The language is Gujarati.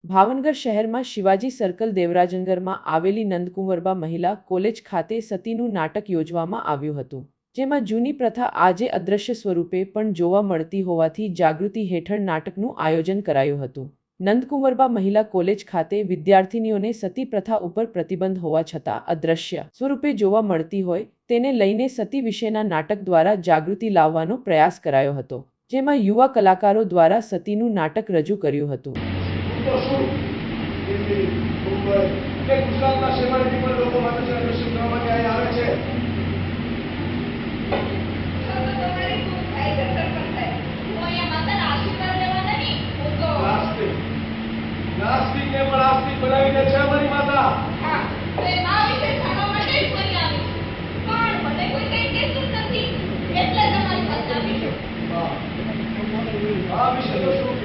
ભાવનગર શહેરમાં શિવાજી સર્કલ દેવરાજનગરમાં આવેલી નંદકુંવરબા મહિલા કોલેજ ખાતે સતીનું નાટક યોજવામાં આવ્યું હતું, જેમાં જૂની પ્રથા આજે અદૃશ્ય સ્વરૂપે પણ જોવા મળતી હોવાથી જાગૃતિ હેઠળ નાટકનું આયોજન કરાયું હતું। નંદકુંવરબા મહિલા કોલેજ ખાતે વિદ્યાર્થીનીઓને સતી પ્રથા ઉપર પ્રતિબંધ હોવા છતાં અદૃશ્ય સ્વરૂપે જોવા મળતી હોય તેને લઈને સતી વિશેના નાટક દ્વારા જાગૃતિ લાવવાનો પ્રયાસ કરાયો હતો, જેમાં યુવા કલાકારો દ્વારા સતીનું નાટક રજૂ કર્યું હતું। નાસ્તિક ને પણ આસ્તિક બનાવીને છે મારી માતા। હા, એ માં વિશે જાણવા માટે જ કરી આવી પણ મને કોઈ કઈ કહેતું જ નથી એટલે તમારી પાસે આવી છું। આ વિશે તો શું